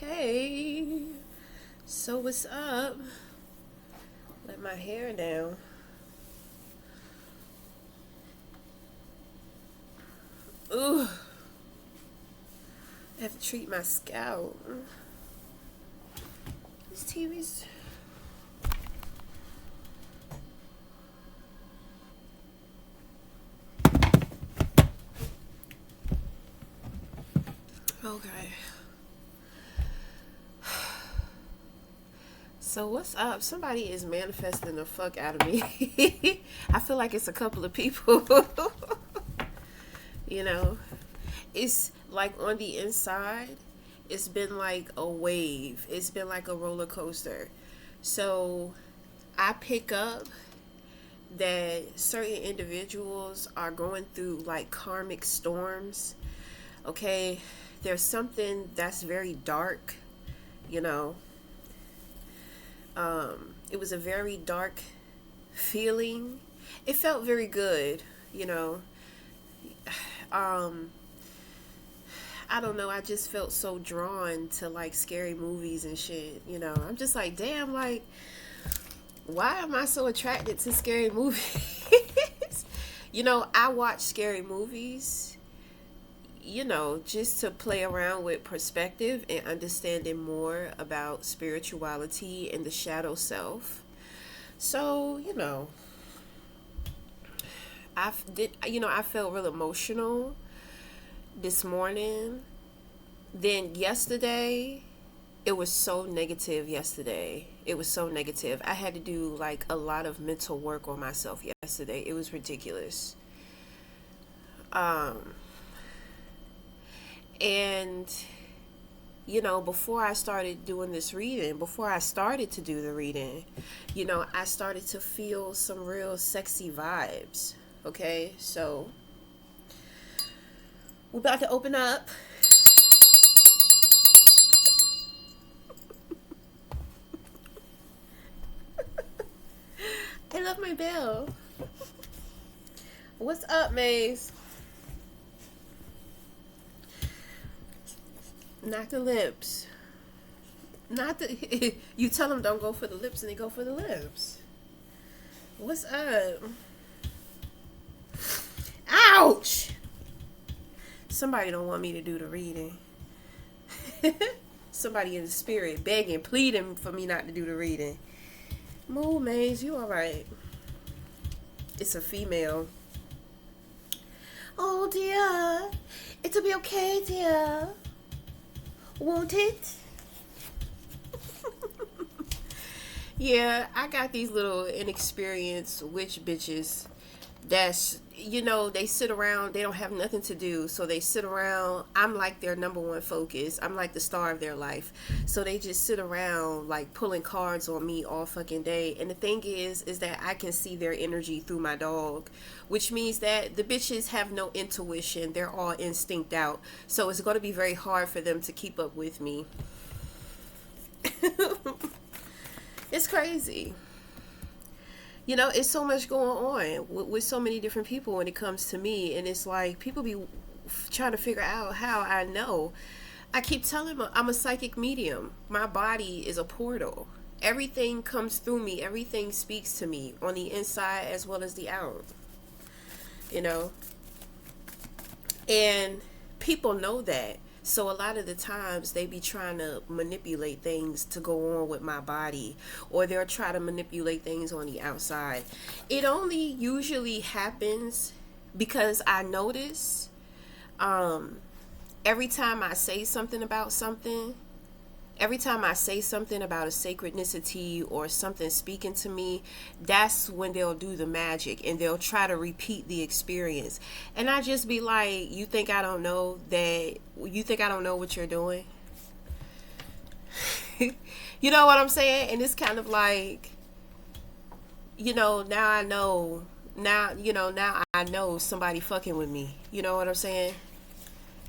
Hey, so what's up? Let my hair down. Ooh, I have to treat my scalp. This TV's okay. So what's up? Somebody is manifesting the fuck out of me. I feel like it's a couple of people. you know, it's like on the inside, it's been like a wave. It's been like a roller coaster. So I pick up that certain individuals are going through like karmic storms. Okay, there's something that's very dark, you know. It was a very dark feeling. It felt very good, you know. Um, I don't know. I just felt so drawn to like scary movies and shit. You know, I'm just like, damn, like, why am I so attracted to scary movies? I watch scary movies, just to play around with perspective and understanding more about spirituality and the shadow self. So, I felt real emotional this morning. Then yesterday, it was so negative yesterday. It was so negative. I had to do like a lot of mental work on myself yesterday. It was ridiculous. Um and before I started doing this reading, before I started to do the reading, I started to feel some real sexy vibes. Okay? So, we're about to open up. I love my bell. What's up, Maze? Not the lips. Not the. You tell them don't go for the lips, and they go for the lips. What's up? Ouch! Somebody don't want me to do the reading. Somebody in the spirit begging, pleading for me not to do the reading. Move, Maze. You alright? It's a female. Oh, dear. It'll be okay, dear. Won't it? Yeah, I got these little inexperienced witch bitches that's, they sit around, they don't have nothing to do, so they sit around. I'm like their number one focus. I'm like the star of their life. So they just sit around like pulling cards on me all fucking day. And the thing is that I can see their energy through my dog, which means that the bitches have no intuition. They're all instinct out. So it's going to be very hard for them to keep up with me. It's crazy. It's so much going on with so many different people when it comes to me. And it's like people be trying to figure out how I know. I keep telling them I'm a psychic medium. My body is a portal. Everything comes through me. Everything speaks to me on the inside as well as the out. You know? And people know that. So a lot of the times they be trying to manipulate things to go on with my body, or they'll try to manipulate things on the outside. It only usually happens because I notice every time I say something about something, every time I say something about a sacrednicity or something speaking to me, that's when they'll do the magic and they'll try to repeat the experience. And I just be like, you think I don't know that? You think I don't know what you're doing? You know what I'm saying? And it's kind of like, now I know. Now I know somebody fucking with me. You know what I'm saying?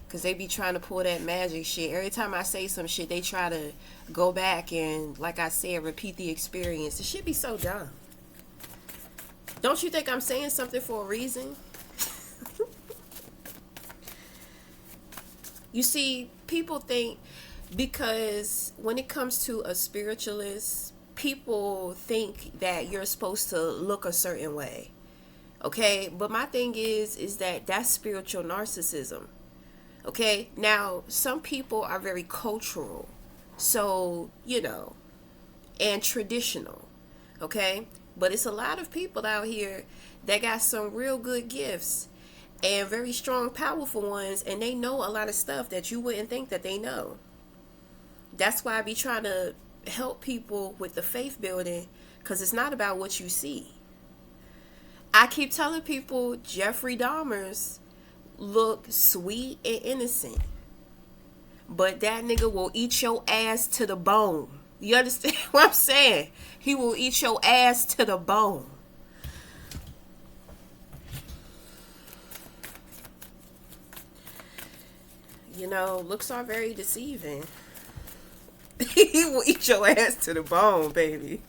Because they be trying to pull that magic shit. Every time I say some shit, they try to go back and, like I said, repeat the experience. The shit be so dumb. Don't you think I'm saying something for a reason? You see, people think, Because when it comes to a spiritualist, people think that you're supposed to look a certain way. Okay? But my thing is that that's spiritual narcissism. Okay? Now, some people are very cultural. So, and traditional. Okay? But it's a lot of people out here that got some real good gifts and very strong, powerful ones, and they know a lot of stuff that you wouldn't think that they know. That's why I be trying to help people with the faith building, because it's not about what you see. I keep telling people Jeffrey Dahmer's look sweet and innocent, but that nigga will eat your ass to the bone. You understand what I'm saying? He will eat your ass to the bone. Looks are very deceiving. He will eat your ass to the bone, baby.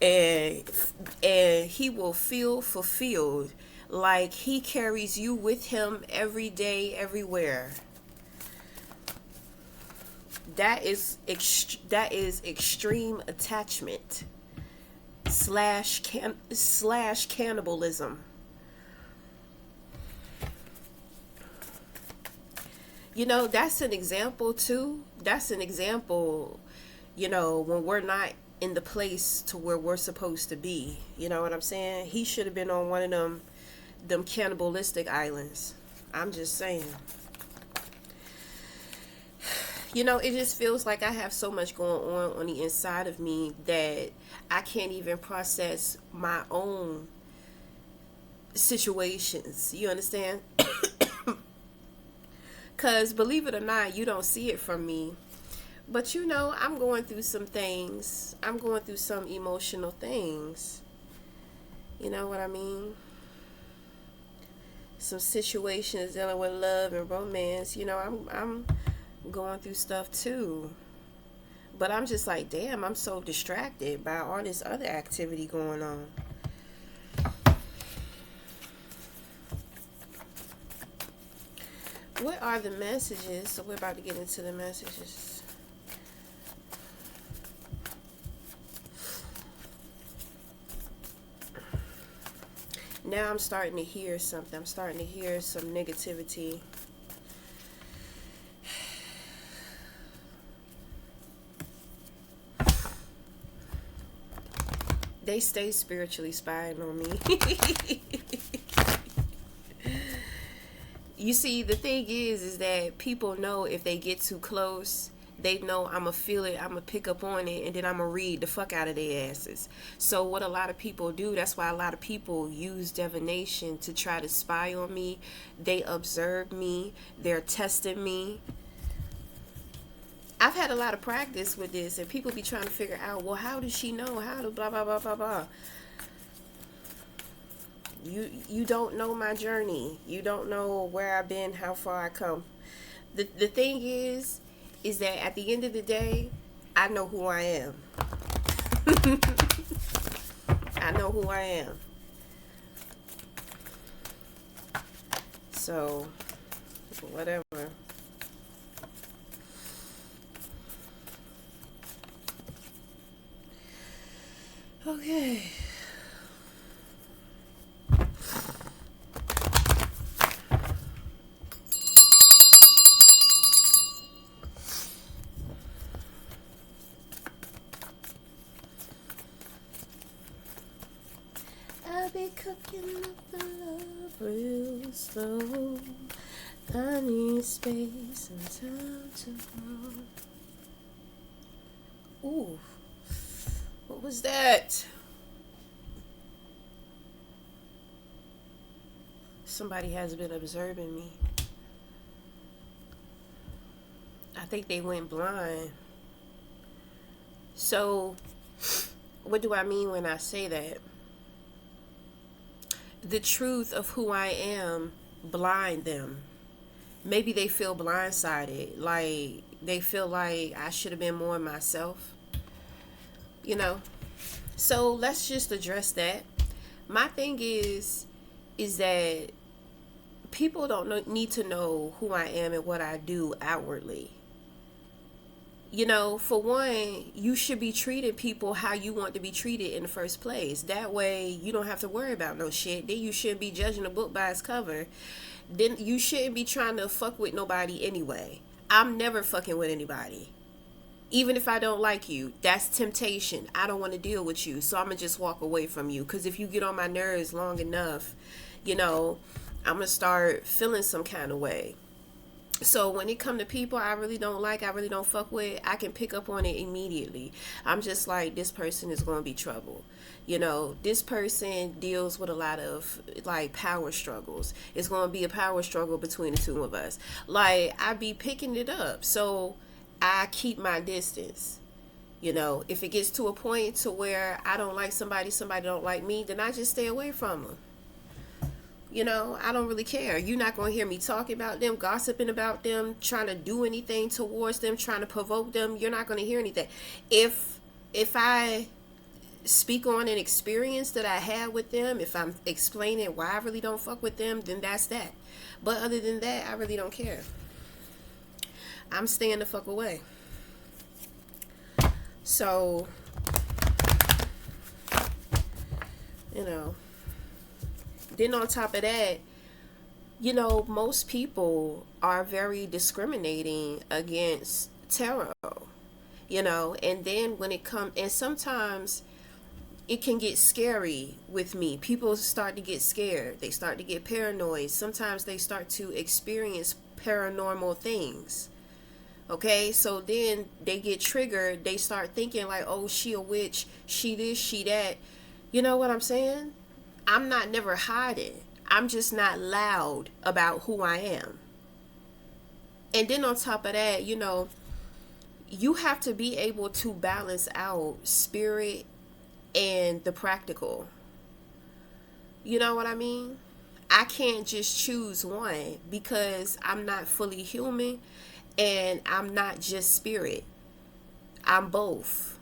And he will feel fulfilled, like he carries you with him every day, everywhere. That is extreme attachment slash cannibalism. That's an example too. That's an example, when we're not in the place to where we're supposed to be. You know what I'm saying? He should have been on one of them cannibalistic islands. I'm just saying. It just feels like I have so much going on the inside of me that I can't even process my own situations. You understand? Because believe it or not, you don't see it from me. But I'm going through some things. I'm going through some emotional things. You know what I mean? Some situations dealing with love and romance. I'm going through stuff too. But I'm just like, damn, I'm so distracted by all this other activity going on. What are the messages? So we're about to get into the messages. Now I'm starting to hear something. I'm starting to hear some negativity. They stay spiritually spying on me. You see, the thing is that people know if they get too close, they know I'm going to feel it, I'm going to pick up on it, and then I'm going to read the fuck out of their asses. So what a lot of people do, that's why a lot of people use divination to try to spy on me. They observe me. They're testing me. I've had a lot of practice with this, and people be trying to figure out, well, how does she know? How do blah, blah, blah, blah, blah. You don't know my journey. You don't know where I've been, how far I come. The thing is that at the end of the day, I know who I am. I know who I am. So, whatever. Okay. I'll be cooking up the love real slow. I need space and time to grow. Ooh. What was that? Somebody has been observing me. I think they went blind. So, what do I mean when I say that? The truth of who I am blind them. Maybe they feel blindsided. Like, they feel like I should have been more myself. So let's just address that. My thing is that people don't need to know who I am and what I do outwardly. You know, for one, you should be treating people how you want to be treated in the first place. That way, you don't have to worry about no shit. Then you shouldn't be judging a book by its cover. Then you shouldn't be trying to fuck with nobody anyway. I'm never fucking with anybody. Even if I don't like you, that's temptation. I don't want to deal with you, so I'm gonna just walk away from you. Because if you get on my nerves long enough, you know, I'm gonna start feeling some kind of way. So when it come to people I really don't like, I really don't fuck with, I can pick up on it immediately. I'm just like, this person is going to be trouble. You know, this person deals with a lot of like power struggles. It's going to be a power struggle between the two of us. Like, I be picking it up. So I keep my distance. You know, if it gets to a point to where I don't like somebody, somebody don't like me, then I just stay away from them. You know, I don't really care. You're not going to hear me talking about them, gossiping about them, trying to do anything towards them, trying to provoke them. You're not going to hear anything. If I speak on an experience that I had with them, if I'm explaining why I really don't fuck with them, then that's that. But other than that, I really don't care. I'm staying the fuck away. So, you know, then on top of that, you know, most people are very discriminating against tarot, you know, and then when it comes, and sometimes it can get scary with me. People start to get scared. They start to get paranoid. Sometimes they start to experience paranormal things. Okay, so then they get triggered. They start thinking like, oh, she a witch, she this, she that. You know what I'm saying? I'm not never hiding. I'm just not loud about who I am. And then on top of that, you know, you have to be able to balance out spirit and the practical. You know what I mean? I can't just choose one because I'm not fully human and I'm not just spirit. I'm both.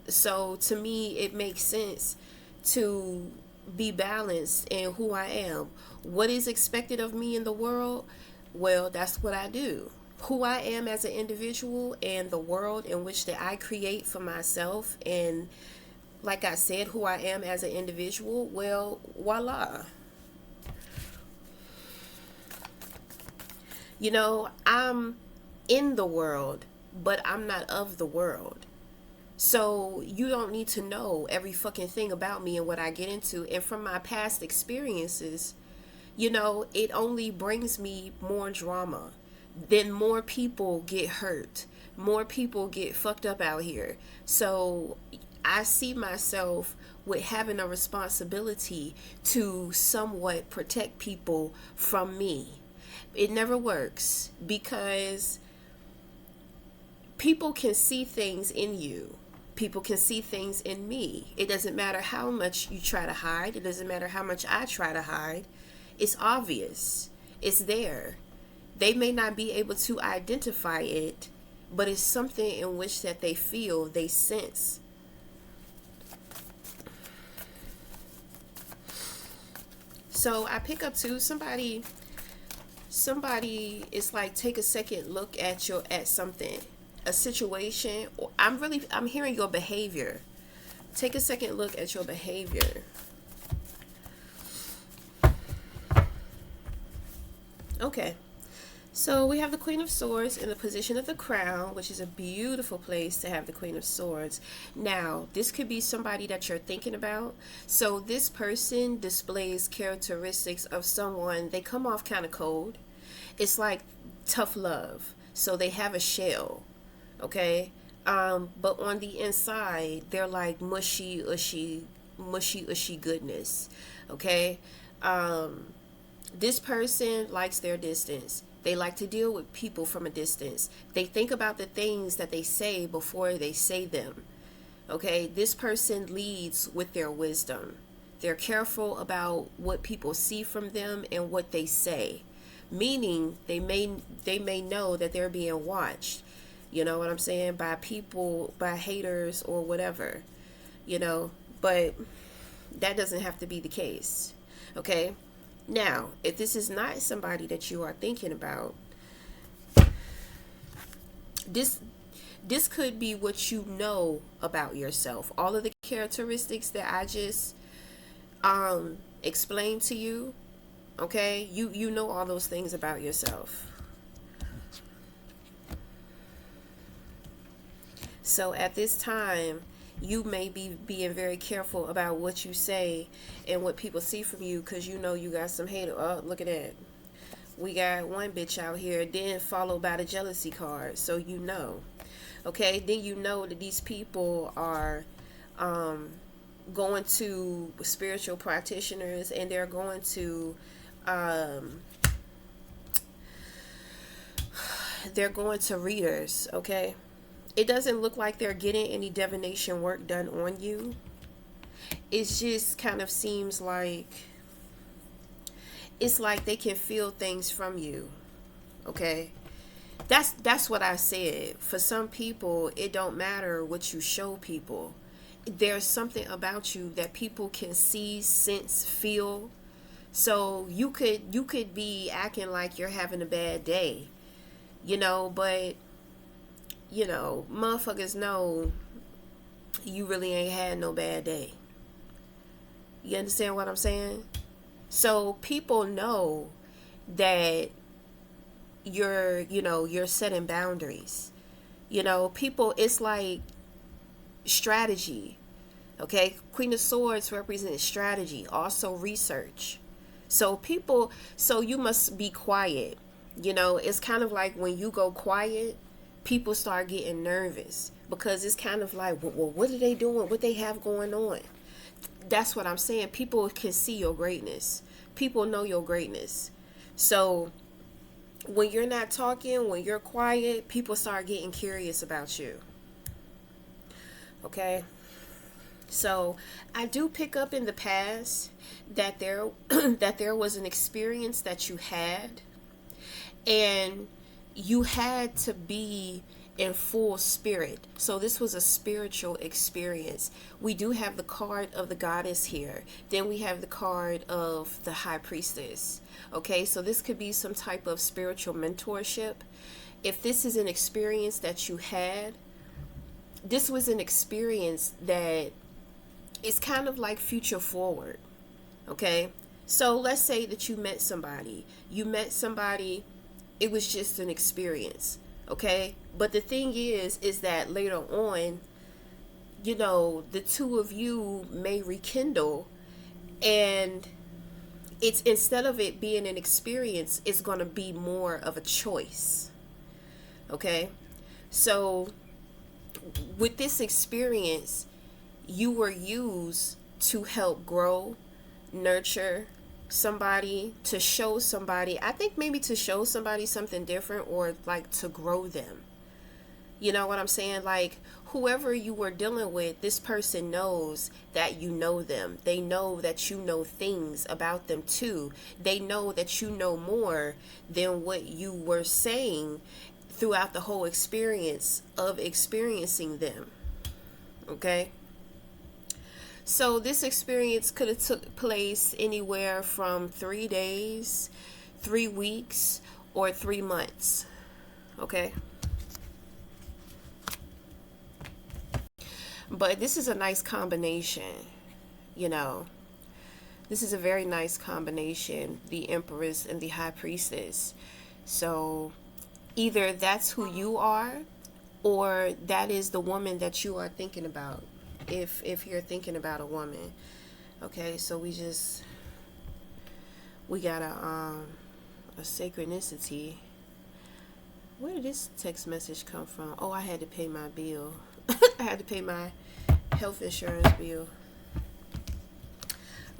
So to me, it makes sense to be balanced in who I am. What is expected of me in the world? Well, that's what I do. Who I am as an individual and the world in which that I create for myself, and like I said, who I am as an individual, well, voila. You know, I'm in the world, but I'm not of the world. So you don't need to know every fucking thing about me and what I get into. And from my past experiences, you know, it only brings me more drama. Then more people get hurt. More people get fucked up out here. So I see myself with having a responsibility to somewhat protect people from me. It never works because people can see things in you. People can see things in me. It doesn't matter how much you try to hide. It doesn't matter how much I try to hide. It's obvious. It's there. They may not be able to identify it, but it's something in which that they feel, they sense. So I pick up to somebody is like, take a second look at something, a situation, or I'm hearing your behavior. Take a second look at your behavior. Okay. So we have the Queen of Swords in the position of the Crown, which is a beautiful place to have the Queen of Swords. Now, this could be somebody that you're thinking about. So this person displays characteristics of someone, they come off kind of cold. It's like tough love. So they have a shell, okay? But on the inside, they're like mushy, ushy goodness, okay? This person likes their distance. They like to deal with people from a distance. They think about the things that they say before they say them. Okay, this person leads with their wisdom. They're careful about what people see from them and what they say. Meaning they may know that they're being watched. You know what I'm saying? By people, by haters or whatever. You know, but that doesn't have to be the case. Okay? Now, if this is not somebody that you are thinking about, This could be what you know about yourself. All of the characteristics that I just explained to you, okay? You know all those things about yourself. So at this time, you may be being very careful about what you say and what people see from you, because you know you got some hate. Oh, look at that. We got one bitch out here, then followed by the jealousy card. So you know. Okay, then you know that these people are going to spiritual practitioners, and they're going to um, readers. Okay, it doesn't look like they're getting any divination work done on you. It just kind of seems like it's like they can feel things from you. Okay, that's what I said. For some people, it don't matter what you show people. There's something about you that people can see, sense, feel. So you could be acting like you're having a bad day, but motherfuckers know you really ain't had no bad day. You understand what I'm saying? So people know that you're setting boundaries. People, it's like strategy. Okay, Queen of Swords represents strategy, also research. So you must be quiet. It's kind of like when you go quiet, people start getting nervous, because it's kind of like, well, what are they doing? What they have going on? That's what I'm saying. People can see your greatness. People know your greatness. So when you're not talking, when you're quiet, people start getting curious about you. Okay? So I do pick up in the past that there that there was an experience that you had, and you had to be in full spirit. So this was a spiritual experience. We do have the card of the goddess here. Then we have the card of the high priestess. Okay, so this could be some type of spiritual mentorship. If this is an experience that you had, this was an experience that is kind of like future forward. Okay, so let's say that you met somebody. It was just an experience. Okay, but the thing is that later on, the two of you may rekindle, and it's, instead of it being an experience, it's going to be more of a choice. Okay, so with this experience, you were used to help grow, nurture somebody, to show somebody, I think maybe to show somebody something different, or like to grow them. You know what I'm saying? Like, whoever you were dealing with, this person knows that you know them. They know that you know things about them too. They know that you know more than what you were saying throughout the whole experience of experiencing them. Okay? So this experience could have took place anywhere from 3 days, 3 weeks, or 3 months. Okay? But this is a nice combination, This is a very nice combination, the Empress and the High Priestess. So either that's who you are, or that is the woman that you are thinking about, if you're thinking about a woman. Okay, so we got a synchronicity. Where did this text message come from? Oh, I had to pay my bill. I had to pay my health insurance bill.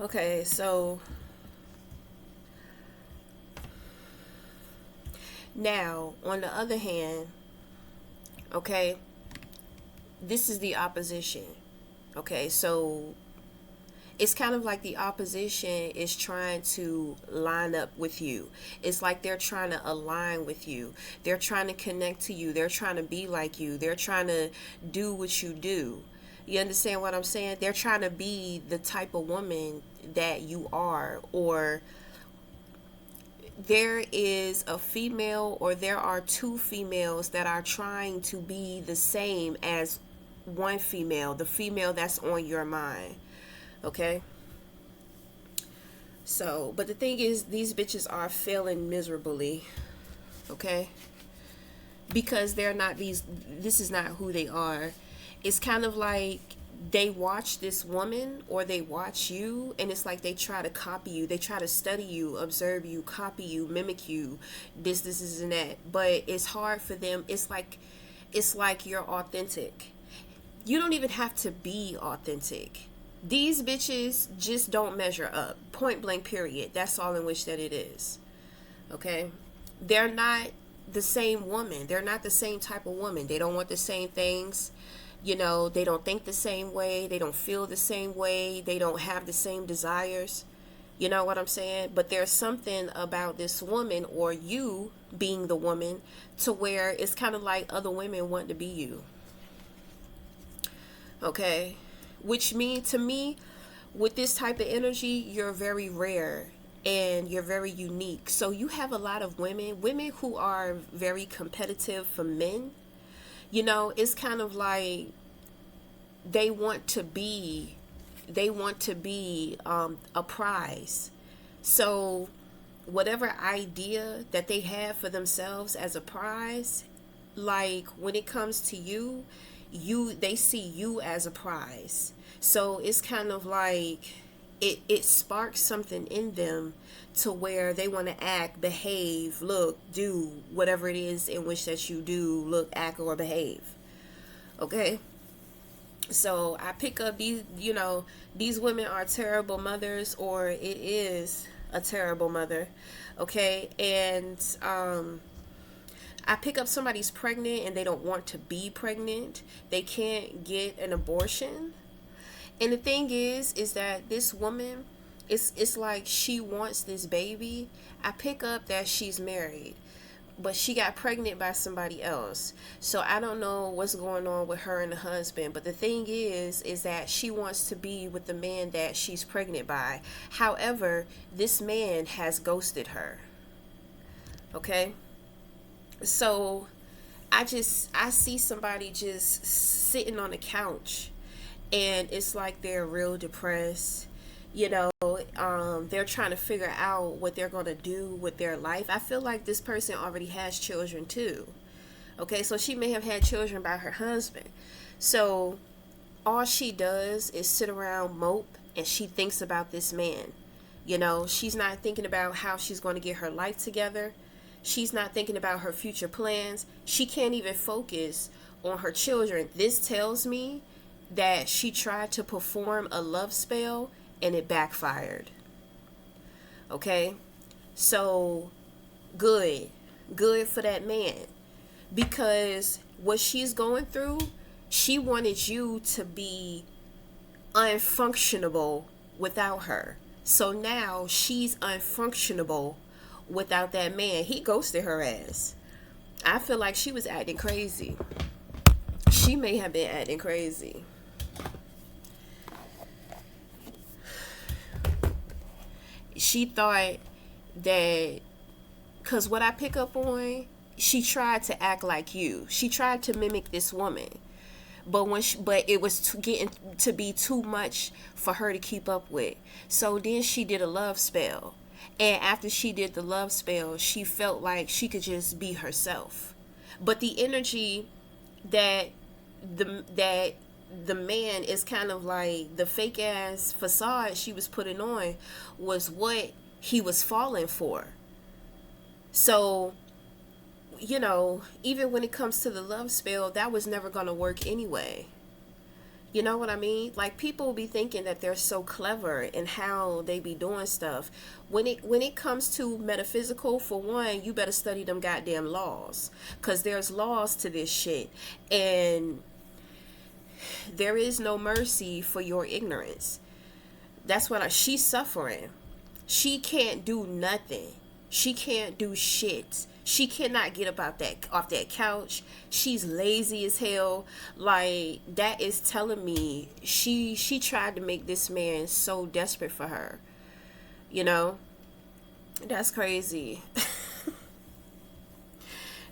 Okay, so now on the other hand, okay, this is the opposition. Okay, so it's kind of like the opposition is trying to line up with you. It's like they're trying to align with you. They're trying to connect to you. They're trying to be like you. They're trying to do what you do. You understand what I'm saying? They're trying to be the type of woman that you are, or there is a female, or there are two females that are trying to be the same as one female, the female that's on your mind. Okay? So, but the thing is, these bitches are failing miserably. Okay? Because they're not these, this is not who they are. It's kind of like they watch this woman, or they watch you, and it's like they try to copy you, they try to study you, observe you, copy you, mimic you, this and that. But it's hard for them. It's like you're authentic. You don't even have to be authentic. These bitches just don't measure up, point blank, period. That's all in which that it is. Okay? They're not the same woman. They're not the same type of woman. They don't want the same things. They don't think the same way. They don't feel the same way. They don't have the same desires. You know what I'm saying? But there's something about this woman, or you being the woman, to where it's kind of like other women want to be you. Okay? Which means, to me, with this type of energy, you're very rare and you're very unique. So you have a lot of women who are very competitive for men. It's kind of like they want to be a prize. So whatever idea that they have for themselves as a prize, like when it comes to you, they see you as a prize. So it's kind of like it sparks something in them to where they want to act, behave, look, do whatever it is in which that you do, look, act, or behave. Okay? So I pick up these women are terrible mothers, or it is a terrible mother. Okay? And I pick up somebody's pregnant and they don't want to be pregnant. They can't get an abortion. And the thing is that this woman, it's like she wants this baby. I pick up that she's married, but she got pregnant by somebody else. So I don't know what's going on with her and the husband. But the thing is that she wants to be with the man that she's pregnant by. However, this man has ghosted her. Okay? So I see somebody just sitting on the couch, and it's like they're real depressed. They're trying to figure out what they're going to do with their life. I feel like this person already has children too. Okay, so she may have had children by her husband. So all she does is sit around, mope, and she thinks about this man. She's not thinking about how she's going to get her life together. She's not thinking about her future plans. She can't even focus on her children. This tells me that she tried to perform a love spell and it backfired. Okay? So, good for that man. Because what she's going through, she wanted you to be unfunctionable without her. So now she's unfunctionable without that man. He ghosted her ass. I feel like she was acting crazy. She may have been acting crazy. She thought that, because what I pick up on, she tried to act like you. She tried to mimic this woman. But it was getting to be too much for her to keep up with. So then she did a love spell. And after she did the love spell, she felt like she could just be herself. But the energy that the man is kind of like, the fake ass facade she was putting on was what he was falling for. So, even when it comes to the love spell, that was never going to work anyway. You know what I mean? Like, people be thinking that they're so clever in how they be doing stuff. When it comes to metaphysical, for one, you better study them goddamn laws, because there's laws to this shit, and there is no mercy for your ignorance. That's what she's suffering. She can't do nothing. She can't do shit. She cannot get up off that couch. She's lazy as hell. Like, that is telling me she tried to make this man so desperate for her. That's crazy.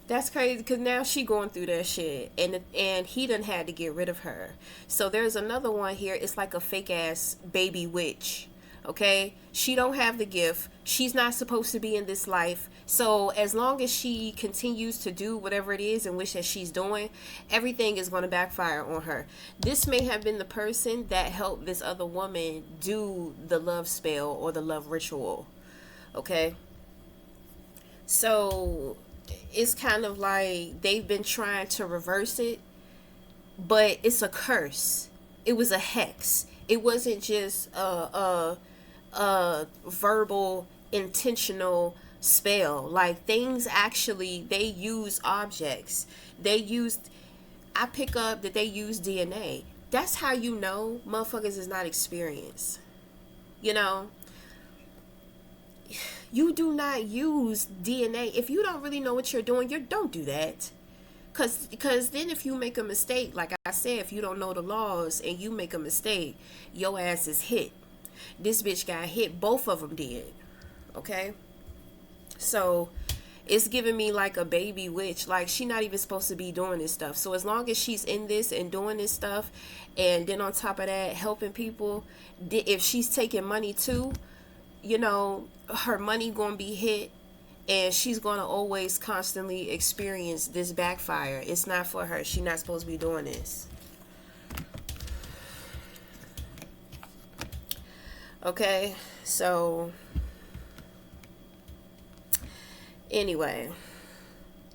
That's crazy because now she going through that shit, and he done had to get rid of her. So there's another one here. It's like a fake ass baby witch. Okay, she don't have the gift. She's not supposed to be in this life. So as long as she continues to do whatever it is in which that she's doing, everything is going to backfire on her. This may have been the person that helped this other woman do the love spell or the love ritual. Okay, so it's kind of like they've been trying to reverse it, but it's a curse. It was a hex. It wasn't just a verbal intentional spell. Like things actually, they use objects. They used, I pick up that they use DNA. That's how you know motherfuckers is not experienced. You know, you do not use DNA if you don't really know what you're doing. You don't do that. Cause then if you make a mistake, like I said, if you don't know the laws and you make a mistake, your ass is hit. This bitch got hit. Both of them did. Okay. So it's giving me like a baby witch. Like she not even supposed to be doing this stuff. So as long as she's in this and doing this stuff, and then on top of that helping people, if she's taking money too, you know, her money gonna be hit, and she's gonna always constantly experience this backfire. It's not for her. She's not supposed to be doing this. Okay, so anyway,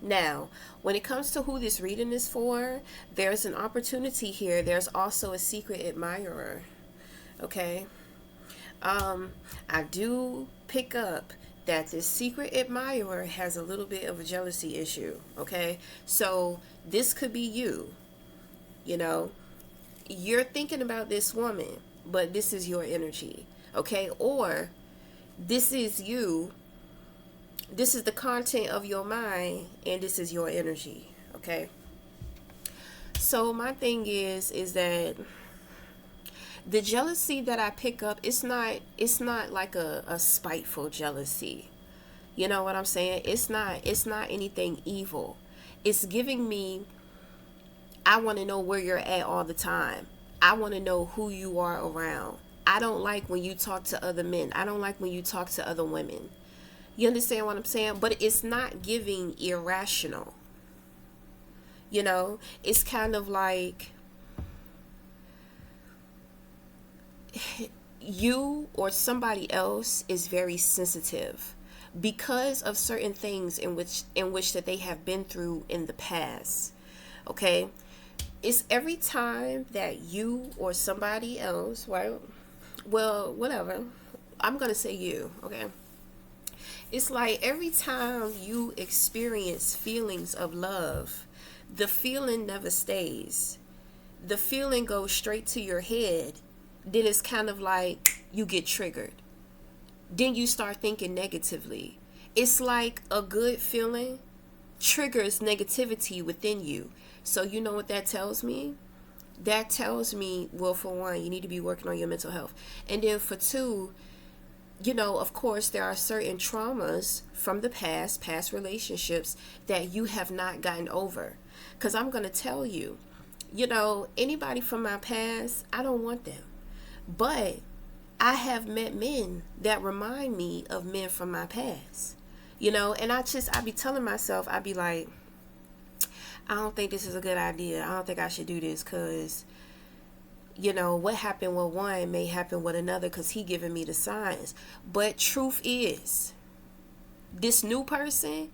now when it comes to who this reading is for, there's an opportunity here. There's also a secret admirer. Okay, I do pick up that this secret admirer has a little bit of a jealousy issue. Okay, so this could be you. You know, you're thinking about this woman, but this is your energy. Okay, or this is you. This is the content of your mind, and this is your energy. Okay, so my thing is that the jealousy that I pick up, it's not like a spiteful jealousy. You know what I'm saying? It's not anything evil. It's giving me, I want to know where you're at all the time. I want to know who you are around. I don't like when you talk to other men. I don't like when you talk to other women. You understand what I'm saying? But it's not giving irrational. You know, it's kind of like you or somebody else is very sensitive because of certain things in which that they have been through in the past. Okay, it's every time that you or somebody else, right? Well, whatever, I'm gonna say you. Okay, it's like every time you experience feelings of love, the feeling never stays. The feeling goes straight to your head. Then it's kind of like you get triggered. Then you start thinking negatively. It's like a good feeling triggers negativity within you. So you know what that tells me? That tells me, well, for one, you need to be working on your mental health. And then for two, you know, of course, there are certain traumas from the past relationships that you have not gotten over. Because I'm going to tell you, you know, anybody from my past, I don't want them. But I have met men that remind me of men from my past. You know, and I be telling myself, I be like, I don't think this is a good idea. I don't think I should do this because, you know, what happened with one may happen with another because he giving me the signs. But truth is, this new person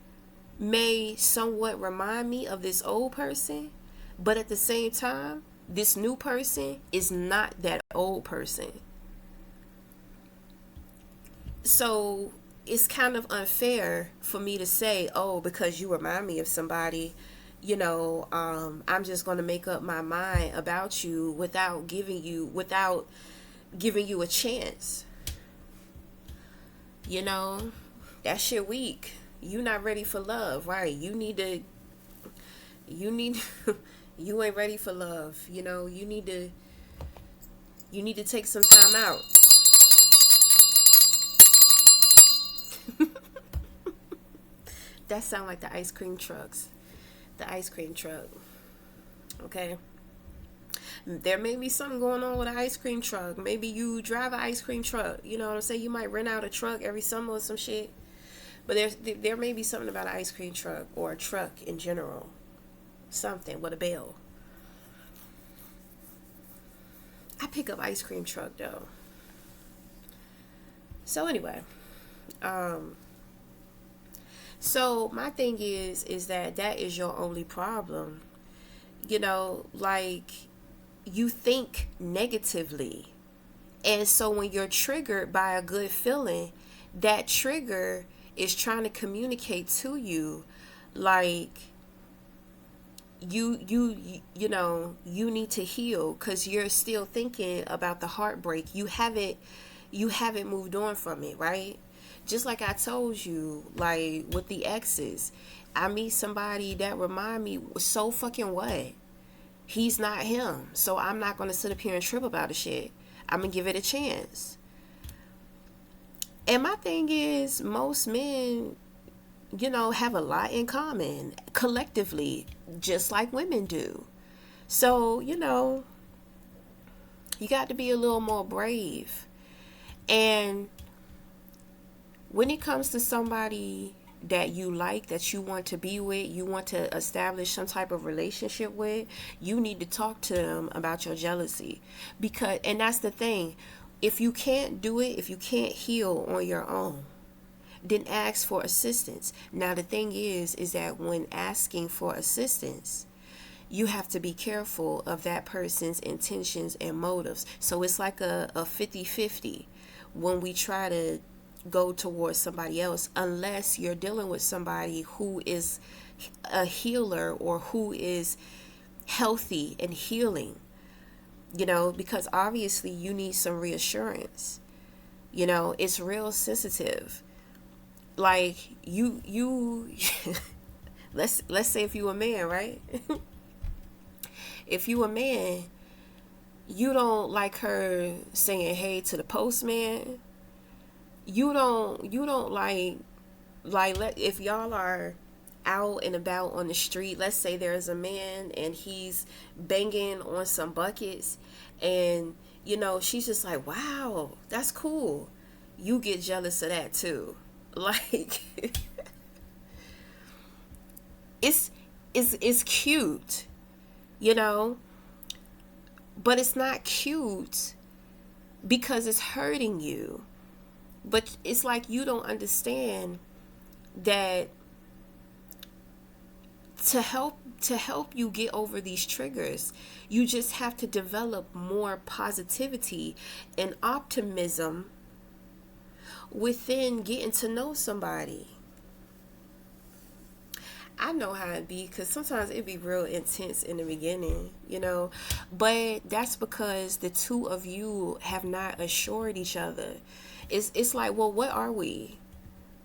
may somewhat remind me of this old person, but at the same time, this new person is not that old person. So it's kind of unfair for me to say, oh, because you remind me of somebody, you know, I'm just going to make up my mind about you without giving you a chance. You know, that shit weak. You not ready for love, right? You need you ain't ready for love. You know, you need to take some time out. that sound like the ice cream trucks. The ice cream truck. Okay. There may be something going on with an ice cream truck. Maybe you drive an ice cream truck. You know what I'm saying? You might rent out a truck every summer or some shit. But there may be something about an ice cream truck or a truck in general. Something with a bell. I pick up ice cream truck though. So anyway, so my thing is that is your only problem. You know, like, you think negatively. And so when you're triggered by a good feeling, that trigger is trying to communicate to you, like, you know, you need to heal because you're still thinking about the heartbreak. You haven't moved on from it, right? Just like I told you, like with the exes, I meet somebody that remind me, so fucking what? He's not him. So I'm not going to sit up here and trip about the shit. I'm going to give it a chance. And my thing is, most men, you know, have a lot in common collectively, just like women do. So, you know, you got to be a little more brave. And when it comes to somebody that you like, that you want to be with, you want to establish some type of relationship with, you need to talk to them about your jealousy. Because, and that's the thing, if you can't do it, if you can't heal on your own, then ask for assistance. Now the thing is that when asking for assistance, you have to be careful of that person's intentions and motives. So it's like a 50-50 when we try to go towards somebody else, unless you're dealing with somebody who is a healer or who is healthy and healing, you know, because obviously you need some reassurance. You know, it's real sensitive. Like you let's say if you a man, right? If you a man, you don't like her saying hey to the postman. You don't like if y'all are out and about on the street, let's say there's a man and he's banging on some buckets, and you know she's just like, wow, that's cool. You get jealous of that too. Like it's cute, you know, but it's not cute because it's hurting you. But it's like you don't understand that to help you get over these triggers, you just have to develop more positivity and optimism within getting to know somebody. I know how it be, because sometimes it be real intense in the beginning, you know, but that's because the two of you have not assured each other. It's like, well, what are we?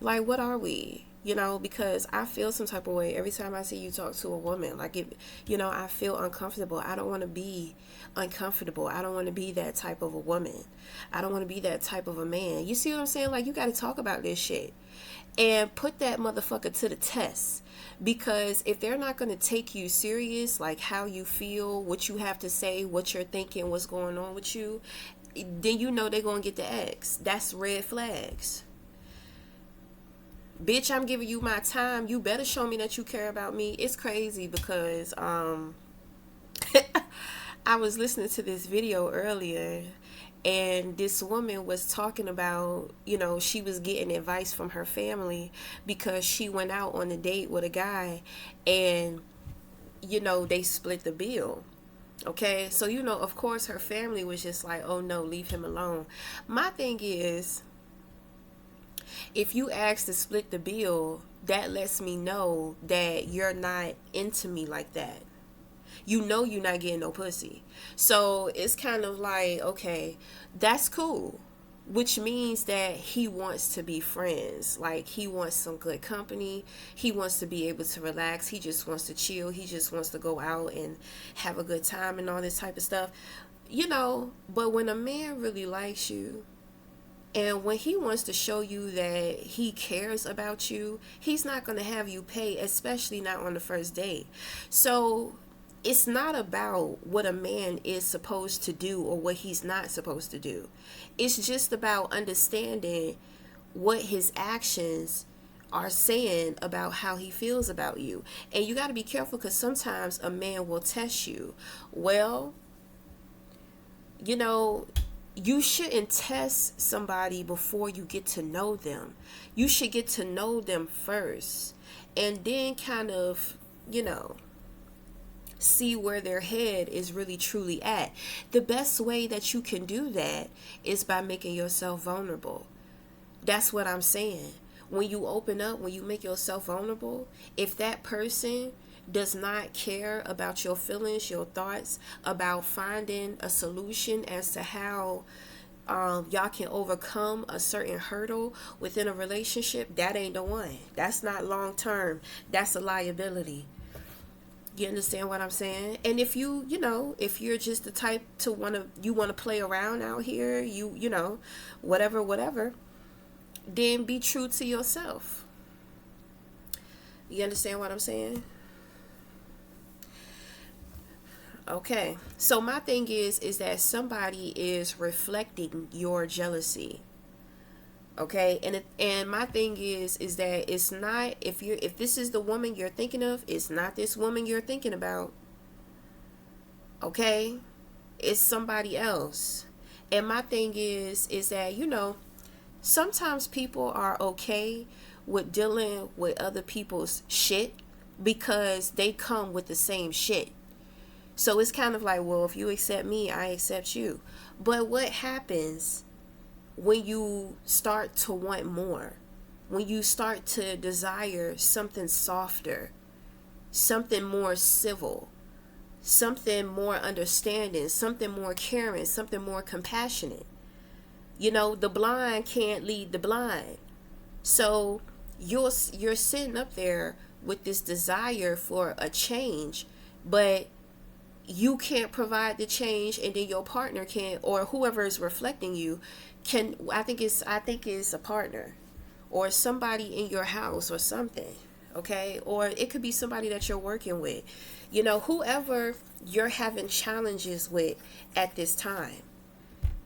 Like, what are we? You know, because I feel some type of way every time I see you talk to a woman. Like, it, you know, I feel uncomfortable. I don't want to be uncomfortable. I don't want to be that type of a woman. I don't want to be that type of a man. You see what I'm saying? Like, you got to talk about this shit and put that motherfucker to the test. Because if they're not going to take you serious, like how you feel, what you have to say, what you're thinking, what's going on with you, then you know they're going to get the X. That's red flags. Bitch, I'm giving you my time. You better show me that you care about me. It's crazy because I was listening to this video earlier, and this woman was talking about, you know, she was getting advice from her family because she went out on a date with a guy, and, you know, they split the bill. Okay, so, you know, of course her family was just like, oh no, leave him alone. My thing is, if you ask to split the bill, that lets me know that you're not into me like that. You know you're not getting no pussy. So it's kind of like, okay, that's cool. Which means that he wants to be friends. Like, he wants some good company. He wants to be able to relax. He just wants to chill. He just wants to go out and have a good time and all this type of stuff. You know, but when a man really likes you And when he wants to show you that he cares about you, he's not going to have you pay, especially not on the first date. So it's not about what a man is supposed to do or what he's not supposed to do. It's just about understanding what his actions are saying about how he feels about you. And you got to be careful, because sometimes a man will test you. Well, you know, you shouldn't test somebody before you get to know them. You should get to know them first and then kind of, see where their head is really truly at. The best way that you can do that is by making yourself vulnerable. That's what I'm saying. When you open up, when you make yourself vulnerable, if that person does not care about your feelings, your thoughts, about finding a solution as to how y'all can overcome a certain hurdle within a relationship, that ain't the one. That's not long term. That's a liability. You understand what I'm saying? And if if you're just the type to want to play around out here, whatever, then be true to yourself. You understand what I'm saying? Okay. So my thing is that somebody is reflecting your jealousy. Okay? And my thing is that it's not, if this is the woman you're thinking of, it's not this woman you're thinking about. Okay? It's somebody else. And my thing is that, sometimes people are okay with dealing with other people's shit because they come with the same shit. So it's kind of like, well, if you accept me, I accept you. But what happens when you start to want more? When you start to desire something softer, something more civil, something more understanding, something more caring, something more compassionate. The blind can't lead the blind. So you're sitting up there with this desire for a change, but you can't provide the change, and then your partner can't, or whoever is reflecting you can. I think it's a partner or somebody in your house or something. Okay? Or it could be somebody that you're working with. Whoever you're having challenges with at this time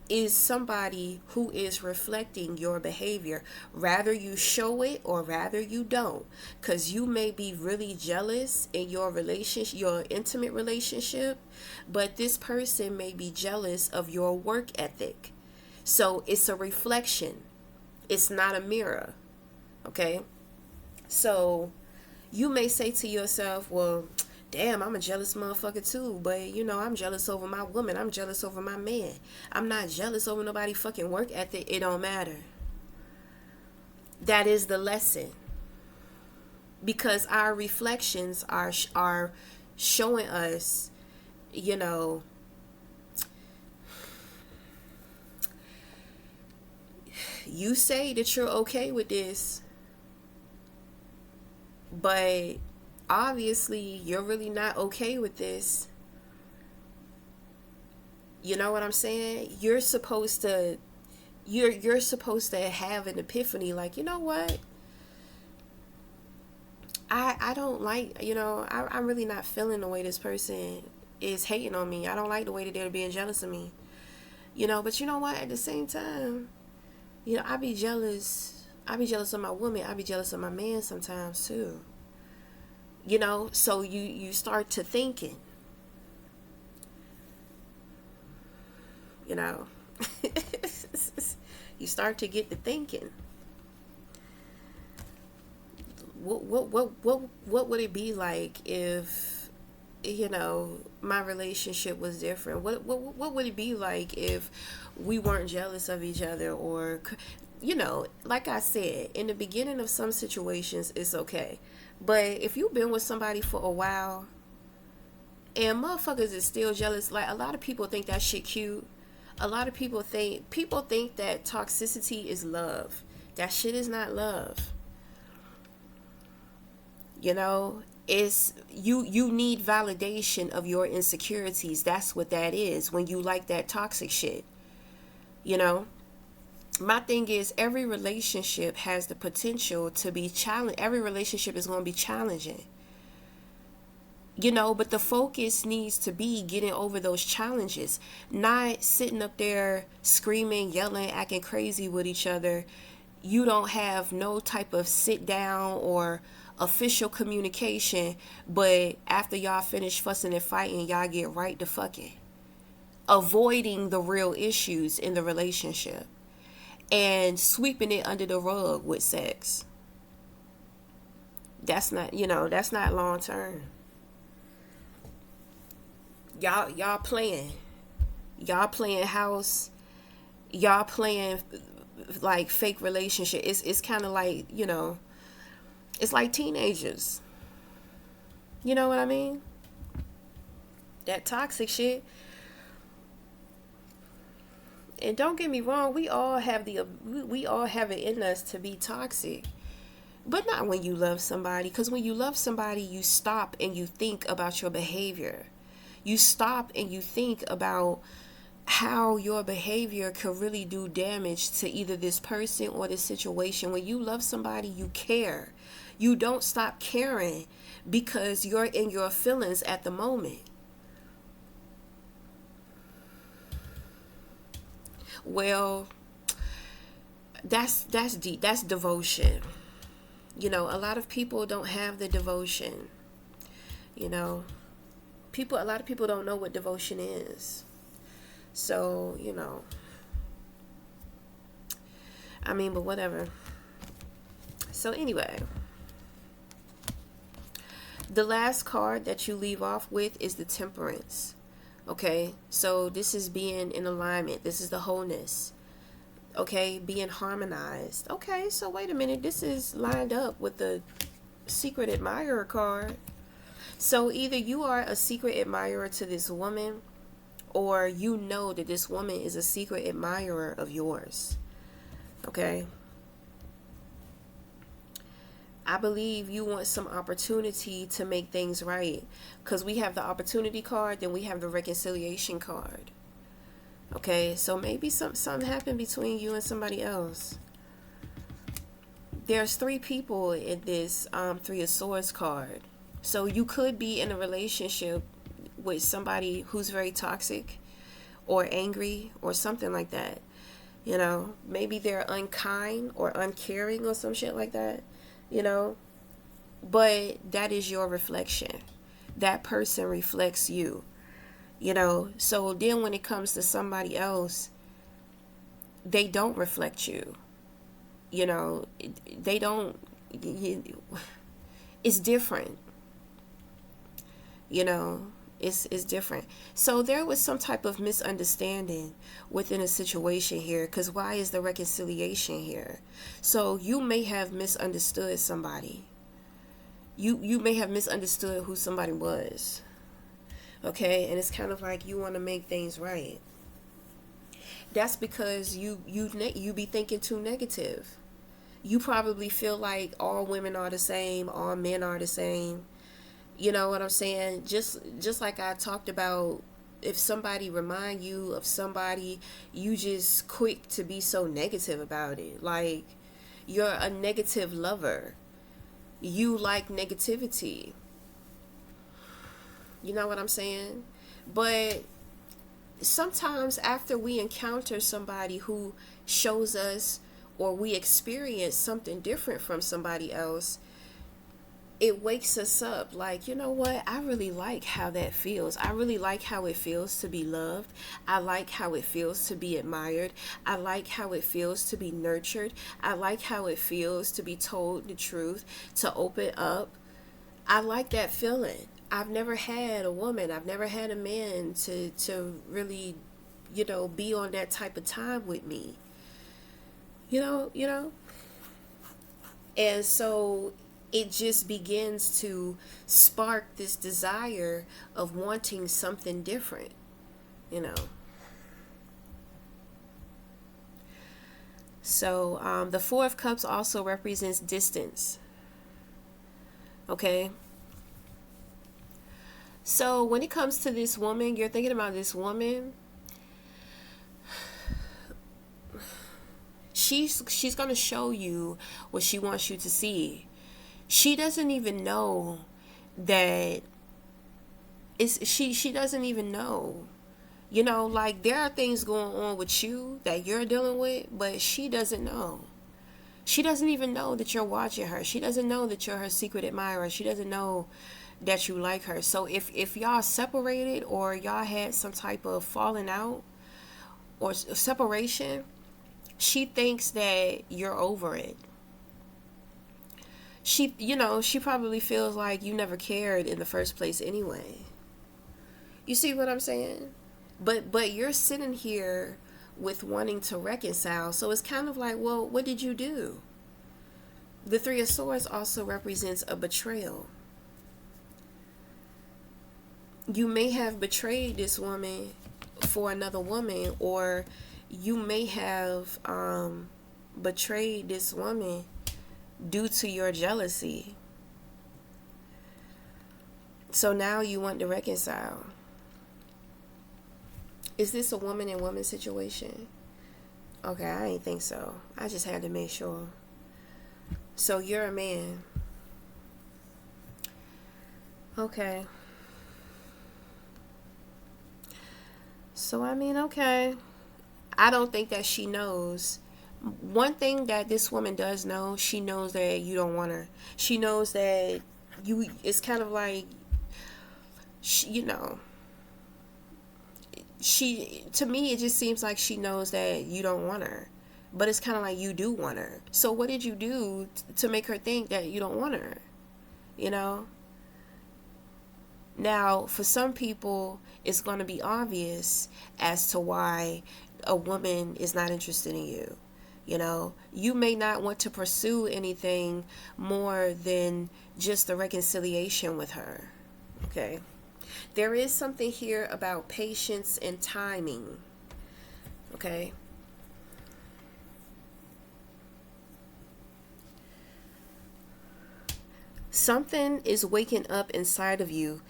is somebody who is reflecting your behavior, rather you show it or rather you don't. Because you may be really jealous in your relationship, your intimate relationship, but this person may be jealous of your work ethic. So it's a reflection. It's not a mirror. Okay? So you may say to yourself, well, damn, I'm a jealous motherfucker too, but I'm jealous over my woman, I'm jealous over my man. I'm not jealous over nobody fucking work ethic. It don't matter. That is the lesson. Because our reflections are showing us, you say that you're okay with this, but obviously you're really not okay with this. You know what I'm saying? You're supposed to have an epiphany, like, you know what? I don't like, I'm really not feeling the way this person is hating on me. I don't like the way that they're being jealous of me. But you know what? At the same time, I be jealous of my woman. I be jealous of my man sometimes too. So you start to thinking, you start to get to thinking, what would it be like if, my relationship was different? What would it be like if we weren't jealous of each other? Or, like I said, in the beginning of some situations, it's okay. But if you've been with somebody for a while and motherfuckers is still jealous, like, a lot of people think that shit cute. A lot of people think that toxicity is love. That shit is not love. It's you need validation of your insecurities. That's what that is when you like that toxic shit. My thing is, every relationship has the potential to be challenged. Every relationship is going to be challenging, but the focus needs to be getting over those challenges, not sitting up there screaming, yelling, acting crazy with each other. You don't have no type of sit down or official communication, but after y'all finish fussing and fighting, y'all get right to fucking, avoiding the real issues in the relationship and sweeping it under the rug with sex. That's not long term. Y'all playing house. Y'all playing like fake relationship. It's kind of like, it's like teenagers. You know what I mean? That toxic shit. And don't get me wrong, we all have it in us to be toxic. But not when you love somebody, because when you love somebody, you stop and you think about your behavior. You stop and you think about how your behavior could really do damage to either this person or this situation. When you love somebody, you care. You don't stop caring because you're in your feelings at the moment. Well, that's deep. That's devotion. A lot of people don't have the devotion. You know, a lot of people don't know what devotion is. So, but whatever. So anyway, the last card that you leave off with is the Temperance. Okay, so this is being in alignment. This is the wholeness. Okay, being harmonized. Okay, so wait a minute. This is lined up with the Secret Admirer card. So either you are a secret admirer to this woman, or you know that this woman is a secret admirer of yours. Okay? I believe you want some opportunity to make things right, because we have the opportunity card, then we have the reconciliation card. Okay, so maybe something happened between you and somebody else. There's 3 people in this 3 of Swords card. So you could be in a relationship with somebody who's very toxic or angry or something like that. Maybe they're unkind or uncaring or some shit like that. But that is your reflection. That person reflects you. So then when it comes to somebody else, they don't reflect you. They don't. It's different. It's different. So there was some type of misunderstanding within a situation here, because why is the reconciliation here? So you may have misunderstood somebody. You may have misunderstood who somebody was. Okay, and it's kind of like you want to make things right. That's because you be thinking too negative. You probably feel like all women are the same, all men are the same. You know what I'm saying? Just like I talked about, if somebody remind you of somebody, you just quick to be so negative about it. Like, you're a negative lover. You like negativity. You know what I'm saying? But sometimes after we encounter somebody who shows us, or we experience something different from somebody else, it wakes us up like, you know what? I really like how that feels. I really like how it feels to be loved. I like how it feels to be admired. I like how it feels to be nurtured. I like how it feels to be told the truth, to open up. I like that feeling. I've never had a woman, I've never had a man to really, be on that type of time with me. You know? And so it just begins to spark this desire of wanting something different, So the 4 of Cups also represents distance. Okay? So when it comes to this woman, you're thinking about this woman. she's going to show you what she wants you to see. She doesn't even know that she doesn't even know. You know, like, there are things going on with you that you're dealing with, but she doesn't know. She doesn't even know that you're watching her. She doesn't know that you're her secret admirer. She doesn't know that you like her. So if y'all separated, or y'all had some type of falling out or separation, she thinks that you're over it. She probably feels like you never cared in the first place anyway. You see what I'm saying? But you're sitting here with wanting to reconcile. So it's kind of like, well, what did you do? The Three of Swords also represents a betrayal. You may have betrayed this woman for another woman, or you may have betrayed this woman due to your jealousy. So now you want to reconcile. Is this a woman and woman situation? Okay, I ain't think so. I just had to make sure. So you're a man. Okay. So I mean, okay. I don't think that she knows. One thing that this woman does know, she knows that you don't want her. She knows that it's kind of like, to me, it just seems like she knows that you don't want her. But it's kind of like you do want her. So what did you do to make her think that you don't want her? You know? Now, for some people, it's going to be obvious as to why a woman is not interested in you. You know, you may not want to pursue anything more than just the reconciliation with her. Okay. There is something here about patience and timing. Okay. Something is waking up inside of you.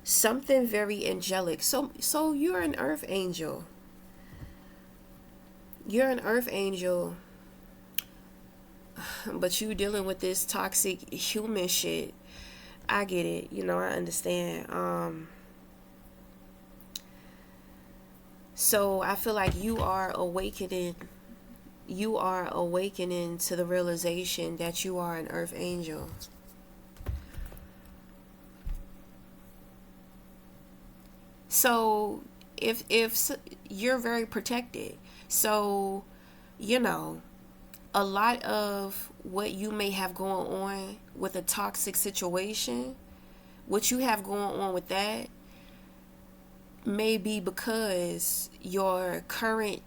Something very angelic. So you're an earth angel. You're an earth angel. But you dealing with this toxic human shit. I get it. I understand. So I feel like you are awakening to the realization that you are an earth angel. So if you're very protected, so a lot of what you may have going on with a toxic situation, what you have going on with that may be because your current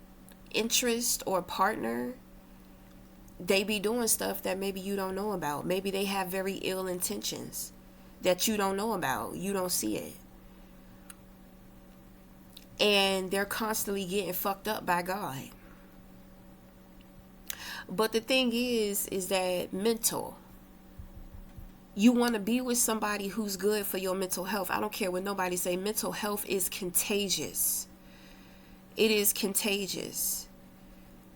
interest or partner, they be doing stuff that maybe you don't know about. Maybe they have very ill intentions that you don't know about. You don't see it. And they're constantly getting fucked up by God. But the thing is that mental. You want to be with somebody who's good for your mental health. I don't care what nobody say. Mental health is contagious. It is contagious.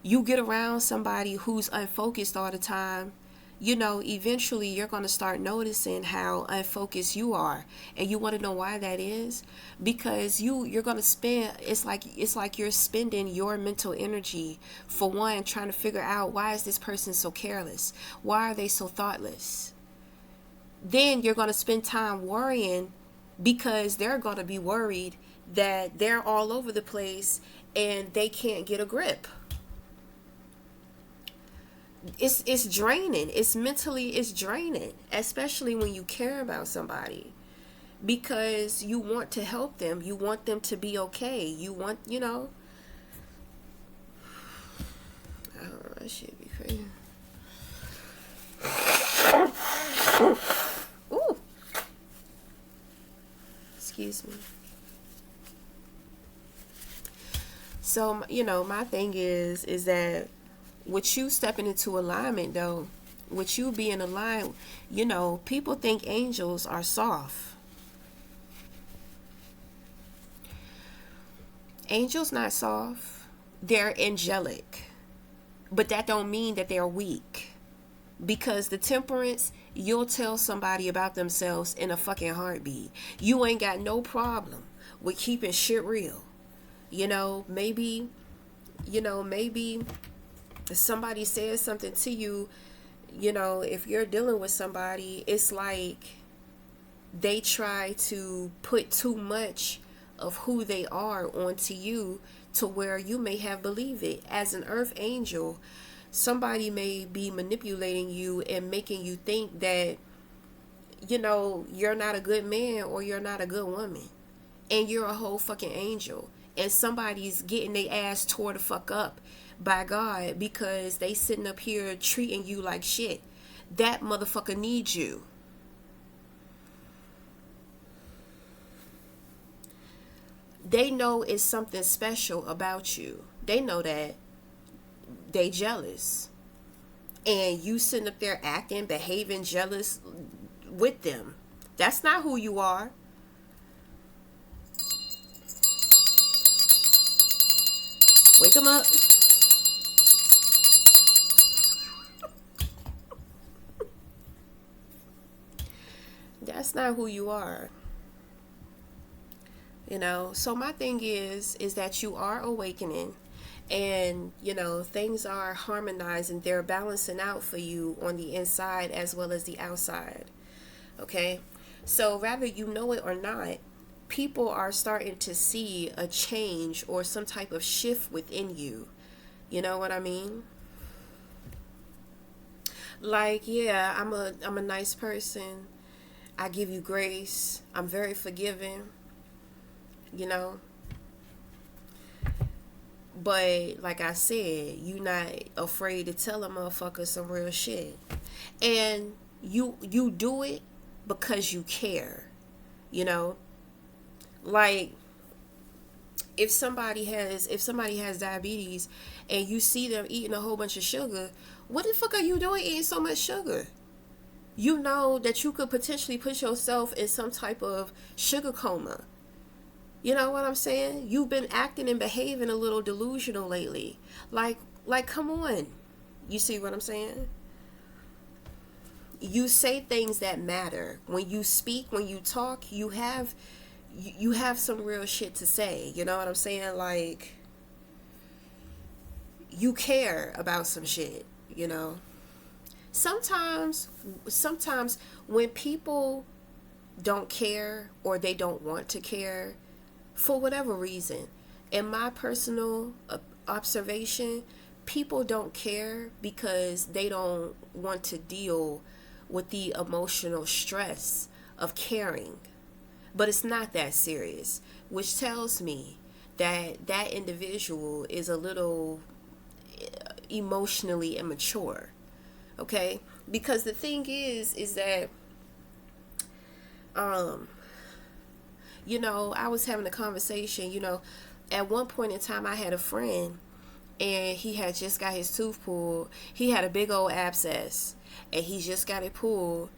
You get around somebody who's unfocused all the time, eventually you're going to start noticing how unfocused you are. And you want to know why that is? Because you're going to spend, it's like you're spending your mental energy, for one, trying to figure out, why is this person so careless? Why are they so thoughtless? Then you're going to spend time worrying, because they're going to be worried that they're all over the place and they can't get a grip. It's draining. It's draining, especially when you care about somebody, because you want to help them. You want them to be okay. You want, I don't know, that shit be crazy. Ooh. Excuse me. So, my thing is that with you stepping into alignment, though, with you being aligned, people think angels are soft. Angels not soft. They're angelic. But that don't mean that they're weak. Because the temperance, you'll tell somebody about themselves in a fucking heartbeat. You ain't got no problem with keeping shit real. Maybe, maybe if somebody says something to you, if you're dealing with somebody, it's like they try to put too much of who they are onto you to where you may have believed it. As an earth angel, somebody may be manipulating you and making you think that, you're not a good man or you're not a good woman. And you're a whole fucking angel. And somebody's getting their ass tore the fuck up by God because they sitting up here treating you like shit. That motherfucker needs you. They know it's something special about you. They know that. They jealous. And you sitting up there acting, behaving jealous with them. That's not who you are. Wake them up. That's not who you are. So my thing is that you are awakening, and things are harmonizing. They're balancing out for you on the inside as well as the outside. Okay, so whether you know it or not, people are starting to see a change or some type of shift within you. You know what I mean? Like, yeah, I'm a nice person. I give you grace. I'm very forgiving. But like I said, you not afraid to tell a motherfucker some real shit. And you do it because you care. Like if somebody has diabetes and you see them eating a whole bunch of sugar, what the fuck are you doing eating so much sugar? You know that you could potentially put yourself in some type of sugar coma. You know what I'm saying? You've been acting and behaving a little delusional lately. Like come on. You see what I'm saying? You say things that matter. When you speak, when you talk, you have some real shit to say. You know what I'm saying? Like, you care about some shit, Sometimes when people don't care or they don't want to care, for whatever reason, in my personal observation, people don't care because they don't want to deal with the emotional stress of caring. But it's not that serious, which tells me that individual is a little emotionally immature. Okay? Because the thing is that I was having a conversation, at one point in time I had a friend and he had just got his tooth pulled. He had a big old abscess and he just got it pulled,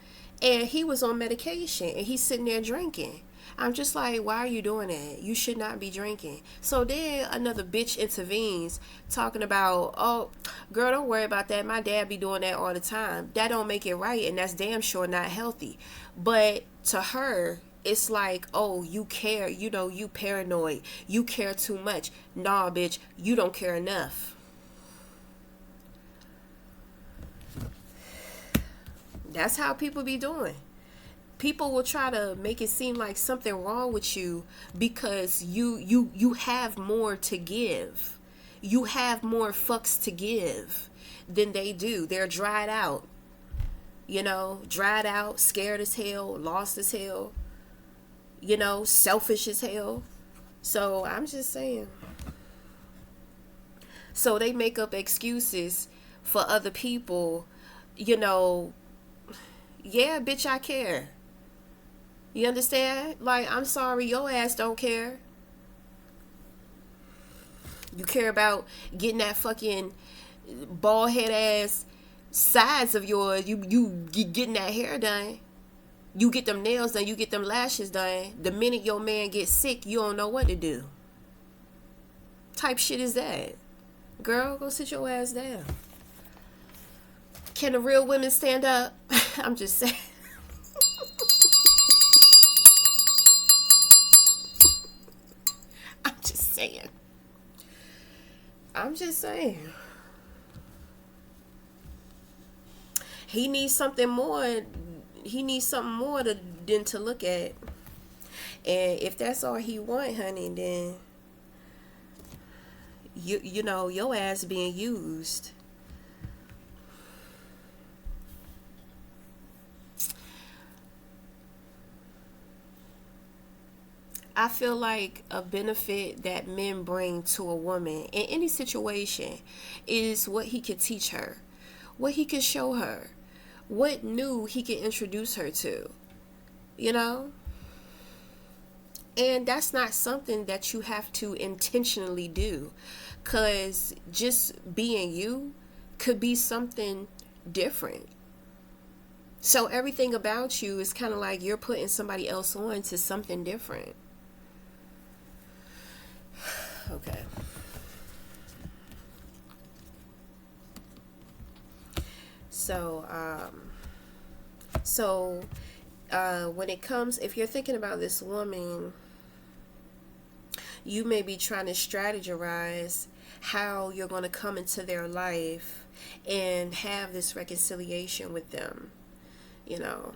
and he was on medication and he's sitting there drinking. I'm just like, why are you doing that? You should not be drinking. So then another bitch intervenes talking about, oh, girl, don't worry about that. My dad be doing that all the time. That don't make it right, and that's damn sure not healthy. But to her, it's like, oh, you care, you paranoid. You care too much. Nah, bitch, you don't care enough. That's how people be doing. People will try to make it seem like something wrong with you because you have more to give. You have more fucks to give than they do. They're dried out. Dried out, scared as hell, lost as hell, selfish as hell. So I'm just saying. So they make up excuses for other people, yeah, bitch, I care. You understand? Like, I'm sorry, your ass don't care. You care about getting that fucking bald head ass sides of yours. You getting that hair done. You get them nails done. You get them lashes done. The minute your man gets sick, you don't know what to do. Type shit is that? Girl, go sit your ass down. Can the real women stand up? I'm just saying. I'm just saying. I'm just saying. He needs something more. He needs something more than to look at. And if that's all he want, honey, then you know your ass being used. I feel like a benefit that men bring to a woman in any situation is what he could teach her, what he could show her, what new he could introduce her to, you know? And that's not something that you have to intentionally do, because just being you could be something different. So everything about you is kind of like you're putting somebody else on to something different. Okay. So, when it comes, if you're thinking about this woman, you may be trying to strategize how you're going to come into their life and have this reconciliation with them, you know.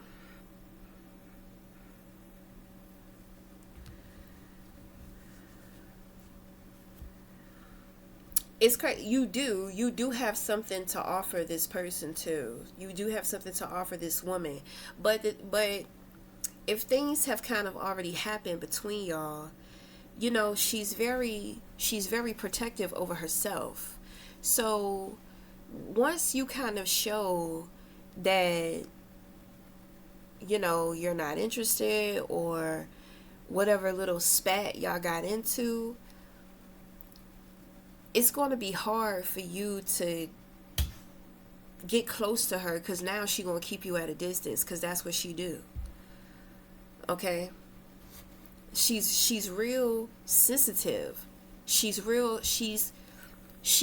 It's crazy. You do have something to offer this person too. You do have something to offer this woman, but if things have kind of already happened between y'all, you know, she's very protective over herself. So once you kind of show that, you know, you're not interested, or whatever little spat y'all got into, it's going to be hard for you to get close to her, because now she's going to keep you at a distance, because that's what she do. Okay? She's real sensitive. She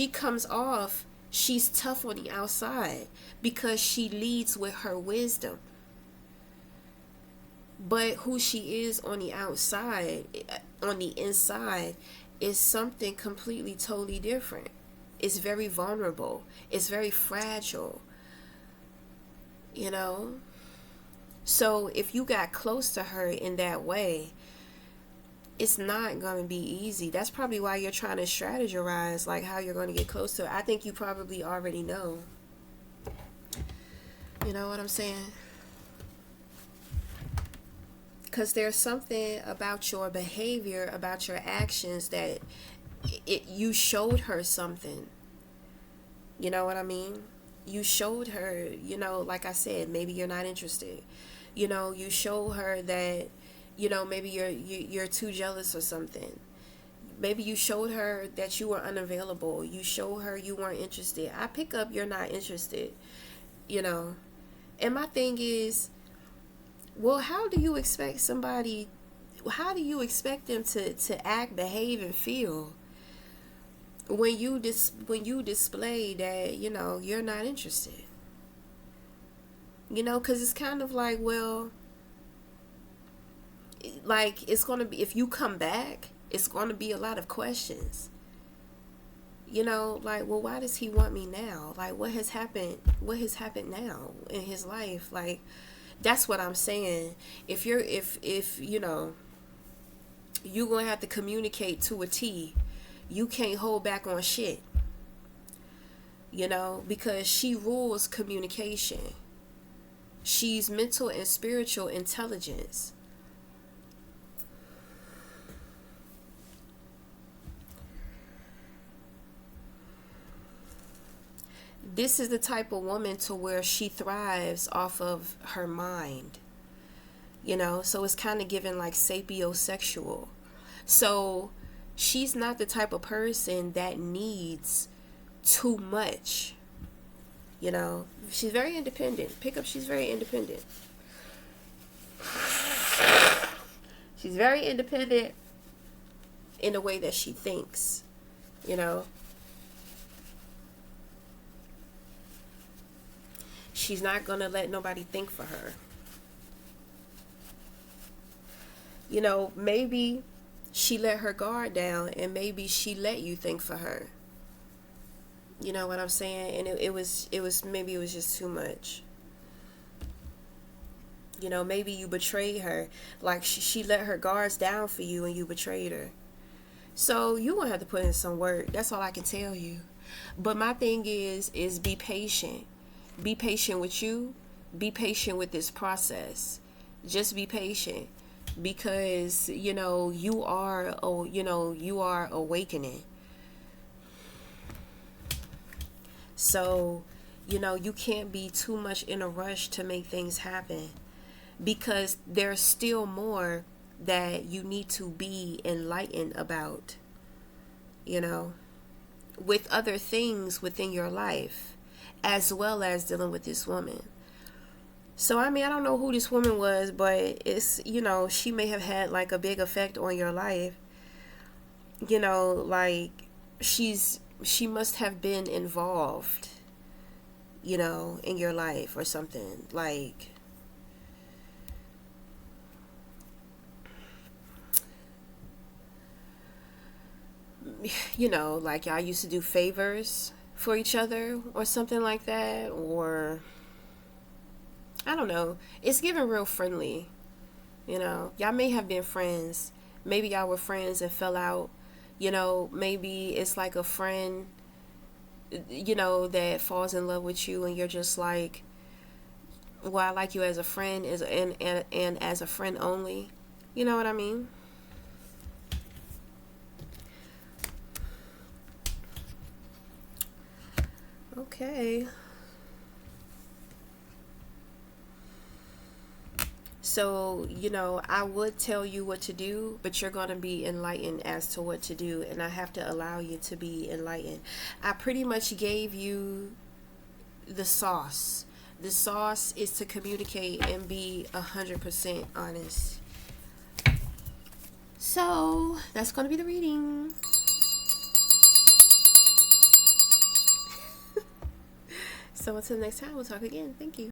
comes off, she's tough on the outside because she leads with her wisdom. But who she is on the outside, on the inside, is something completely totally different. It's very vulnerable. It's very fragile. You know? So if you got close to her in that way, it's not going to be easy. That's probably why you're trying to strategize, like, how you're going to get close to her. I think you probably already know. You know what I'm saying? Because there's something about your behavior, about your actions, that you showed her something. You know what I mean? You showed her, you know, like I said, maybe you're not interested. You know, you show her that, you know, maybe you're too jealous or something. Maybe you showed her that you were unavailable. You showed her you weren't interested. I pick up you're not interested, you know. And my thing is, well, how do you expect them to act, behave, and feel when you display that, you know, you're not interested? You know, because it's kind of like, well, like, it's going to be, if you come back, it's going to be a lot of questions. You know, like, well, why does he want me now? Like, what has happened now in his life? Like, that's what I'm saying. If you know, you're going to have to communicate to a T. You can't hold back on shit. You know, because she rules communication. She's mental and spiritual intelligence. This is the type of woman to where she thrives off of her mind. You know, so it's kind of given like sapiosexual. So she's not the type of person that needs too much. You know, she's very independent. Pick up, she's very independent. She's very independent in the way that she thinks, you know. She's not going to let nobody think for her. You know, maybe she let her guard down and maybe she let you think for her. You know what I'm saying? And maybe it was just too much. You know, maybe you betrayed her. Like she let her guards down for you and you betrayed her. So you're going to have to put in some work. That's all I can tell you. But my thing is be patient. Be patient with you. Be patient with this process. Just be patient. Because, you know, you are awakening. So, you know, you can't be too much in a rush to make things happen. Because there's still more that you need to be enlightened about, you know, with other things within your life, as well as dealing with this woman. So, I mean, I don't know who this woman was, but it's, you know, she may have had like a big effect on your life. You know, like she must have been involved, you know, in your life or something. Like, you know, like y'all used to do favors for each other or something like that, or I don't know. It's giving real friendly, you know. Y'all may have been friends. Maybe y'all were friends and fell out. You know, maybe it's like a friend, you know, that falls in love with you and you're just like, well, I like you as a friend and as a friend only. You know what I mean? Okay. So, you know, I would tell you what to do, but you're going to be enlightened as to what to do, and I have to allow you to be enlightened. I pretty much gave you the sauce. The sauce is to communicate and be 100% honest. So, that's going to be the reading. So, until next time, we'll talk again. Thank you.